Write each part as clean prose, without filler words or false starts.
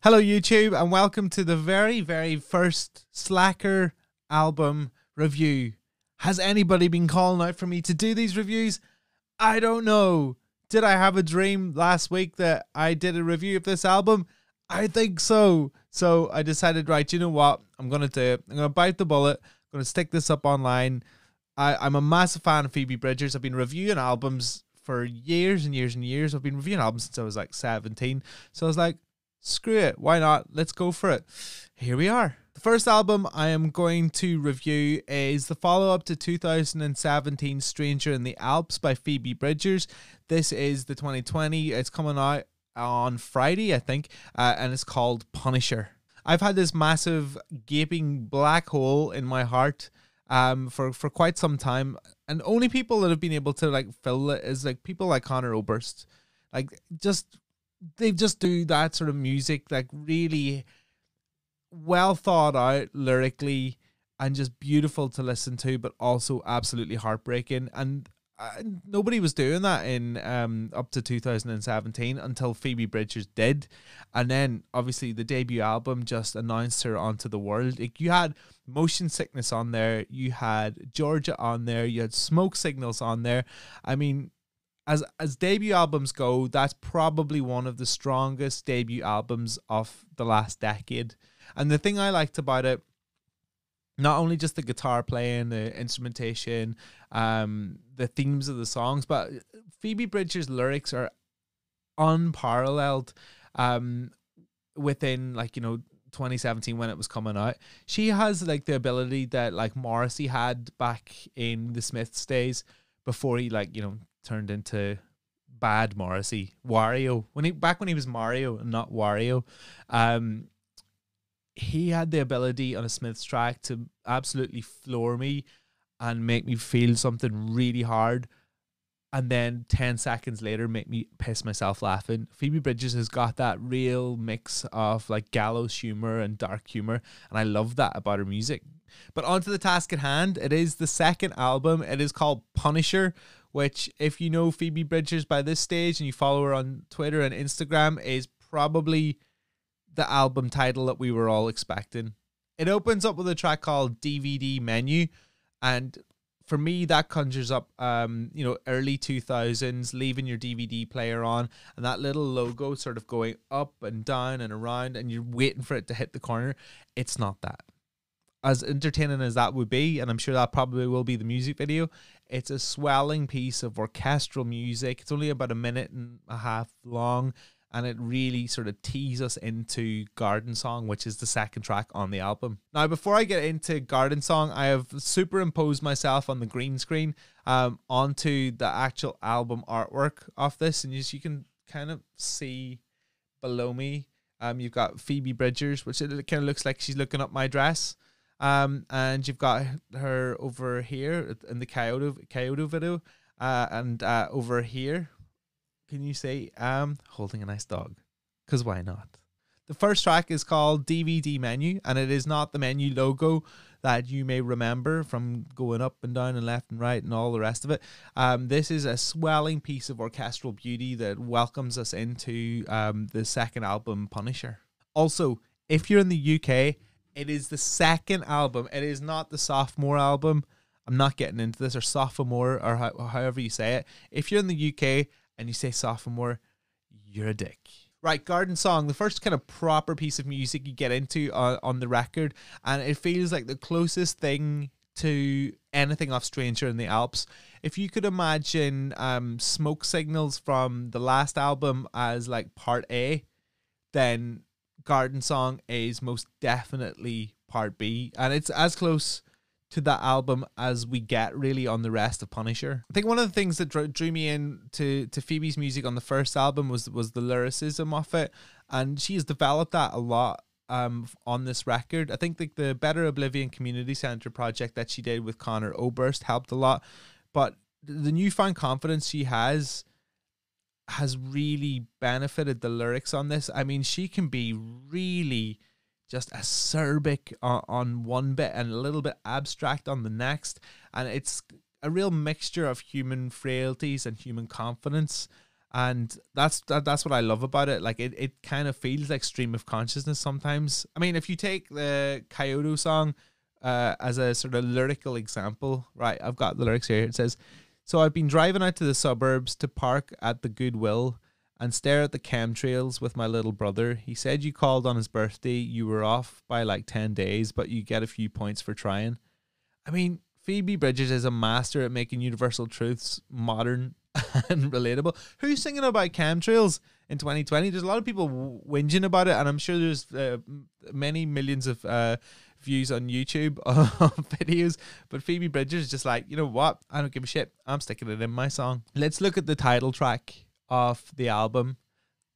Hello YouTube and welcome to the very first Slacker album review. Has anybody been calling out for me to do these reviews? I don't know. Did I have a dream last week that I did a review of this album? I think so. So I decided, right, you know what? I'm going to do it. I'm going to bite the bullet. I'm going to stick this up online. I'm a massive fan of Phoebe Bridgers. I've been reviewing albums for years and years and years. I've been reviewing albums since I was like 17. So I was like, screw it, why not? Let's go for it. Here we are. The first album I am going to review is the follow-up to 2017 Stranger in the Alps by Phoebe Bridgers. This is the 2020. It's coming out on Friday, I think, and it's called Punisher. I've had this massive gaping black hole in my heart for quite some time, and only people that have been able to like fill it is like people like Conor Oberst. They just do that sort of music, like really well thought out lyrically and just beautiful to listen to, but also absolutely heartbreaking. And nobody was doing that in up to 2017 until Phoebe Bridgers did. And then obviously the debut album just announced her onto the world. Like, you had Motion Sickness on there, you had Georgia on there, you had Smoke Signals on there. I mean, as debut albums go, that's probably one of the strongest debut albums of the last decade. And the thing I liked about it, not only just the guitar playing, the instrumentation, the themes of the songs, but Phoebe Bridgers' lyrics are unparalleled within, like, 2017 when it was coming out. She has like the ability that like Morrissey had back in the Smiths days before he turned into bad Morrissey, Wario. When he was Mario and not Wario, he had the ability on a Smiths track to absolutely floor me and make me feel something really hard, and then 10 seconds later make me piss myself laughing. Phoebe Bridgers has got that real mix of like gallows humor and dark humor, and I love that about her music. But onto the task at hand. It is the second album. It is called Punisher, which, if you know Phoebe Bridgers by this stage and you follow her on Twitter and Instagram, is probably the album title that we were all expecting. It opens up with a track called DVD Menu, and for me that conjures up early 2000s, leaving your DVD player on and that little logo sort of going up and down and around, and you're waiting for it to hit the corner. It's not that. As entertaining as that would be, and I'm sure that probably will be the music video, it's a swelling piece of orchestral music. It's only about 1.5 minutes long, and it really sort of tees us into Garden Song, which is the second track on the album. Now, before I get into Garden Song, I have superimposed myself on the green screen onto the actual album artwork of this, and as you can kind of see below me, you've got Phoebe Bridgers, which it kind of looks like she's looking up my dress. And you've got her over here in the Kyoto video, and over here, can you say holding a nice dog? Because why not? The first track is called DVD Menu, and it is not the menu logo that you may remember from going up and down and left and right and all the rest of it. This is a swelling piece of orchestral beauty that welcomes us into the second album, Punisher. Also, if you're in the UK, it is the second album. It is not the sophomore album. I'm not getting into this, or sophomore, or however you say it. If you're in the UK and you say sophomore, you're a dick. Right, Garden Song, the first kind of proper piece of music you get into on the record, and it feels like the closest thing to anything off Stranger in the Alps. If you could imagine Smoke Signals from the last album as like part A, then Garden Song is most definitely part B, and it's as close to that album as we get really on the rest of Punisher. I think one of the things that drew me in to Phoebe's music on the first album was the lyricism of it, and she has developed that a lot on this record. I think the Better Oblivion Community Center project that she did with Conor Oberst helped a lot, but the newfound confidence she has really benefited the lyrics on this. I mean, she can be really just acerbic on one bit and a little bit abstract on the next, and it's a real mixture of human frailties and human confidence. And that's what I love about it. Like it kind of feels like stream of consciousness sometimes. I mean, if you take the Kyoto song as a sort of lyrical example, right? I've got the lyrics here. It says, "So I've been driving out to the suburbs to park at the Goodwill and stare at the chemtrails with my little brother. He said you called on his birthday. You were off by like 10 days, but you get a few points for trying." I mean, Phoebe Bridgers is a master at making universal truths modern and relatable. Who's singing about chemtrails in 2020? There's a lot of people whinging about it, and I'm sure there's many millions of views on YouTube of videos, but Phoebe Bridgers is just like, you know what? I don't give a shit. I'm sticking it in my song. Let's look at the title track of the album.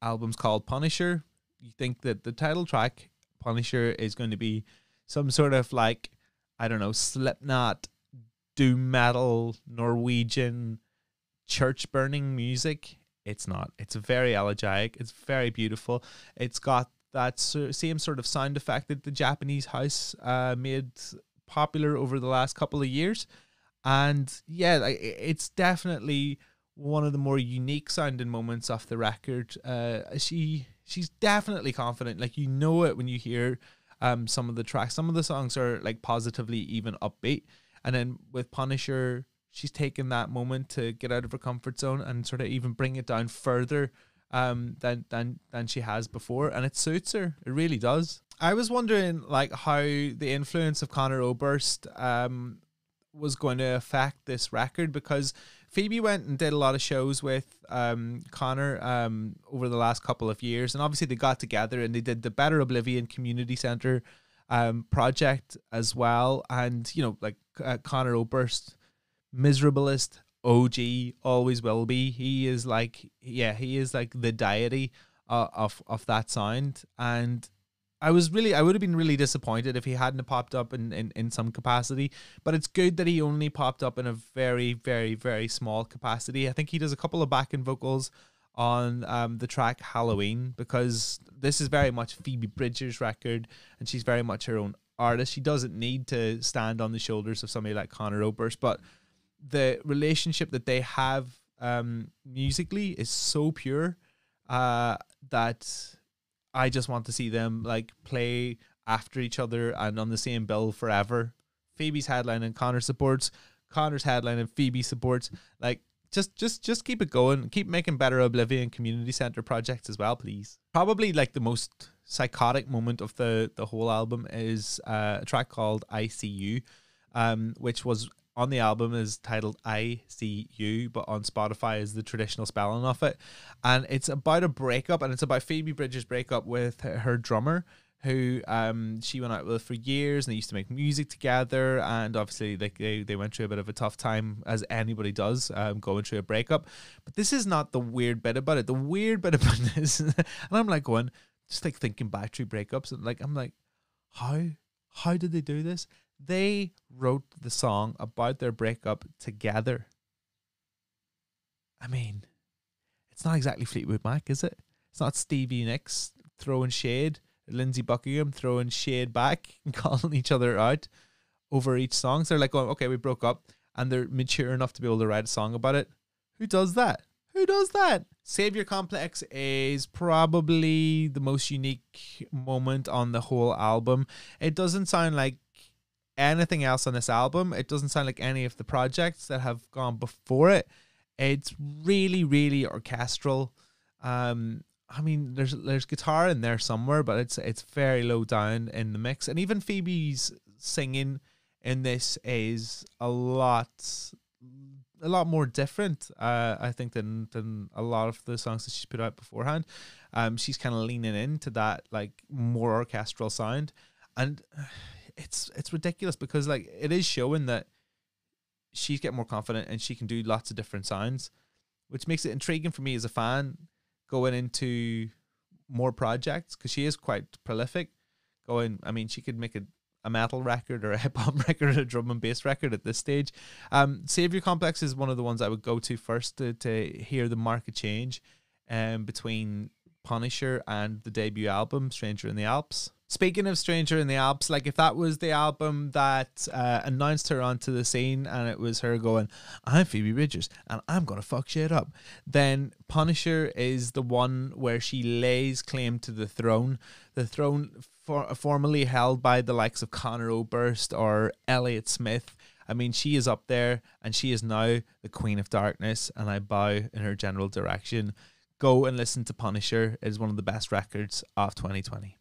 Album's called Punisher. You think that the title track, Punisher, is going to be some sort of like, I don't know, Slipknot, doom metal, Norwegian church burning music? It's not. It's very elegiac. It's very beautiful. It's got that same sort of sound effect that the Japanese house made popular over the last couple of years. And yeah, like, it's definitely one of the more unique sounding moments off the record. She's definitely confident. Like, you know it when you hear some of the tracks. Some of the songs are like positively even upbeat. And then with Punisher, she's taken that moment to get out of her comfort zone and sort of even bring it down further than she has before, and it suits her. It really does. I was wondering like how the influence of Conor Oberst was going to affect this record, because Phoebe went and did a lot of shows with Conor over the last couple of years, and obviously they got together and they did the Better Oblivion Community Centre project as well. And you know, like Conor Oberst, miserablest OG, always will be. He is like, yeah, he is like the deity of that sound. And I would have been really disappointed if he hadn't popped up in some capacity. But it's good that he only popped up in a very, very, very small capacity. I think he does a couple of backing vocals on the track Halloween, because this is very much Phoebe Bridgers' record, and she's very much her own artist. She doesn't need to stand on the shoulders of somebody like Conor Oberst, but the relationship that they have musically is so pure that I just want to see them like play after each other and on the same bill forever. Phoebe's headline and Conor supports, Conor's headline and Phoebe supports. Like, just keep it going. Keep making Better Oblivion Community Centre projects as well, please. Probably like the most psychotic moment of the whole album is a track called ICU, which was on the album is titled ICU, but on Spotify is the traditional spelling of it. And it's about a breakup, and it's about Phoebe Bridgers' breakup with her drummer, who she went out with for years, and they used to make music together. And obviously like they went through a bit of a tough time, as anybody does, going through a breakup. But this is not the weird bit about it. The weird bit about this, and I'm like going, just like thinking back through breakups, and like I'm like, how did they do this? They wrote the song about their breakup together. I mean, it's not exactly Fleetwood Mac, is it? It's not Stevie Nicks throwing shade, Lindsey Buckingham throwing shade back and calling each other out over each song. So they're like going, okay, we broke up, and they're mature enough to be able to write a song about it. Who does that? Who does that? Savior Complex is probably the most unique moment on the whole album. It doesn't sound like anything else on this album. It doesn't sound like any of the projects that have gone before it. It's really, really orchestral. I mean, there's guitar in there somewhere, but it's very low down in the mix. And even Phoebe's singing in this is a lot more different, I think, than a lot of the songs that she's put out beforehand. She's kind of leaning into that like more orchestral sound, and it's ridiculous, because like it is showing that she's getting more confident and she can do lots of different sounds, which makes it intriguing for me as a fan going into more projects, because she is quite prolific. I mean, she could make a metal record or a hip hop record or a drum and bass record at this stage. Savior Complex is one of the ones I would go to first to hear the market change between Punisher and the debut album Stranger in the Alps. Speaking of Stranger in the Alps, like if that was the album that announced her onto the scene and it was her going, I'm Phoebe Bridgers and I'm going to fuck shit up, then Punisher is the one where she lays claim to the throne formerly held by the likes of Conor Oberst or Elliott Smith. I mean, she is up there and she is now the Queen of Darkness, and I bow in her general direction. Go and listen to Punisher. It is one of the best records of 2020.